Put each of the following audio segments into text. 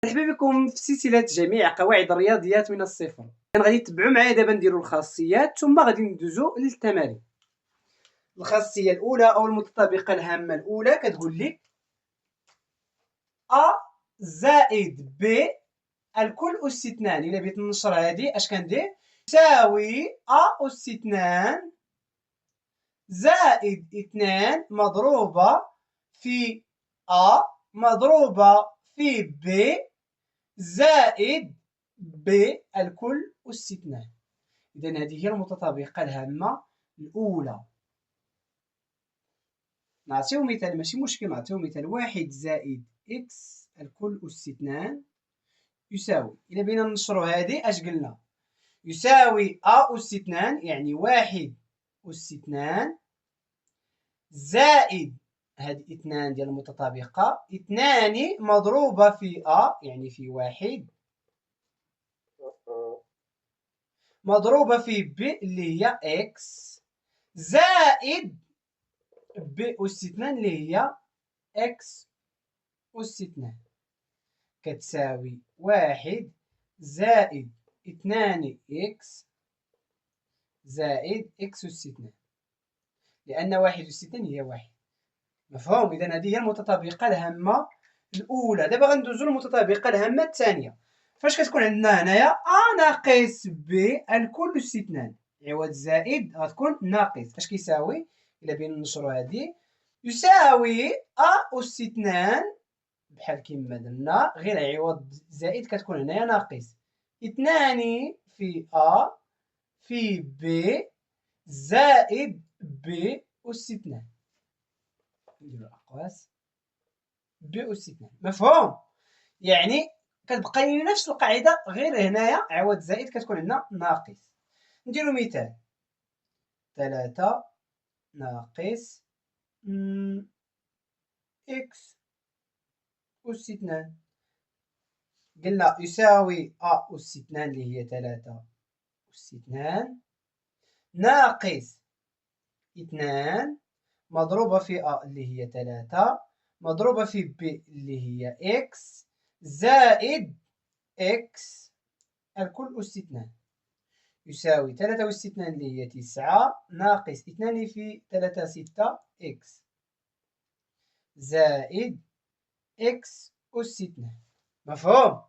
مرحبا بكم في سلسلة جميع قواعد الرياضيات من الصفر. غادي تتبعوا معايا دابا نديروا الخاصيات ثم غادي ندوزو للتمارين. الخاصية الأولى أو المتطابقة الهامة الأولى كتقول لك أ زائد ب الكل أس 2. إلا بغيت نشر هذه اش كندير؟ تساوي أ أس 2 زائد 2 مضروبة في أ مضروبة في ب زائد ب الكل أس 2. إذا هذه هي المتطابقة الهامة الأولى. نعطيو مثال ماشي مشكل، نعطيو مثال 1 زائد إكس الكل أس 2 يساوي، إلا بغينا نشرو هذه اش قلنا؟ يساوي أ أس 2 يعني 1 أس 2 زائد هاد 2 ديال المتطابقة 2 مضروبة في أ يعني في 1 مضروبة في ب اللي هي إكس زائد ب أس 2 اللي هي إكس أس 2 كتساوي 1 زائد 2 إكس زائد إكس أس 2 لأن 1 أس 2 هي 1. مفهوم؟ إذا هذه هي المتطابقة الهامة الأولى. دابا غندوزو للمتطابقة الهامة الثانية. فاش كتكون عندنا هنايا أ ناقص ب الكل أس 2 عوض زائد غتكون ناقص اش كيساوي؟ إلا بغينا نشرو هادي يساوي أ أس 2 بحال كيما درنا غير عوض زائد كتكون هنايا ناقص 2 في أ في ب زائد ب أس 2. نديرو الأقواس ب أس 2. مفهوم؟ يعني كتبقى لينا نفس القاعدة غير هنايا عوض زائد كتكون عندنا ناقص. نديرو مثال 3 ناقص إكس أس 2 قلنا يساوي أ أس 2 اللي هي 3 أس 2 ناقص 2 مضروبة في أ اللي هي 3 مضروبة في ب اللي هي إكس زائد إكس الكل أس 2 يساوي 3 أس 2 اللي هي 9 ناقص 2 في 3 6 إكس زائد إكس أس 2. مفهوم؟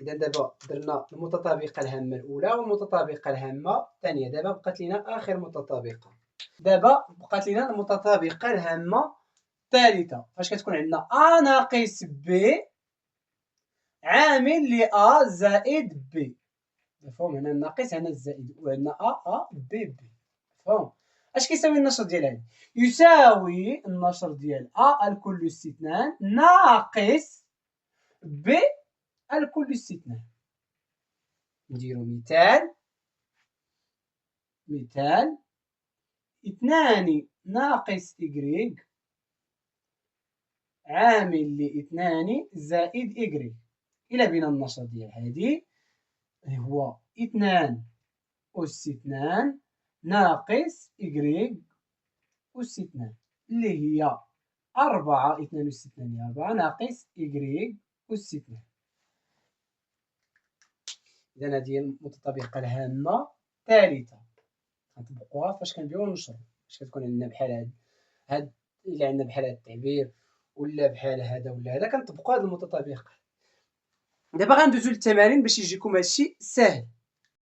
إذا دابا درنا المتطابقة الهامة الأولى والمتطابقة الهامة الثانية. دابا بقات لينا آخر متطابقة. دابا بقات لينا المتطابقة الهامة الثالثة. فاش كتكون عندنا أ ناقص ب عامل ل أ زائد ب. مفهوم؟ هنا الناقص هنا الزائد وعندنا أ ب. مفهوم؟ اش كيساوي النشر ديال هادي؟ يساوي النشر ديال أ الكل أس 2 ناقص ب الكل أس 2. نديرو مثال 2 ناقص إكغيك عامل ل 2 زائد إكغيك. إلا بينا النشر ديال هادي هو 2 أس 2 ناقص إكغيك أس 2 اللي هي 4 2 أس 2 هي 4 ناقص إكغيك أس 2. إذا هذه هي المتطابقة الهامة الثالثة. غنطبقوها فاش كنبغيو نشرو. فاش كتكون عندنا بحال هاد إلا عندنا بحال هاد التعبير ولا بحال هذا ولا هذا كنطبقوا هاد المتطابقة. دابا غندوزو للتمارين باش يجيكم هادشي ساهل.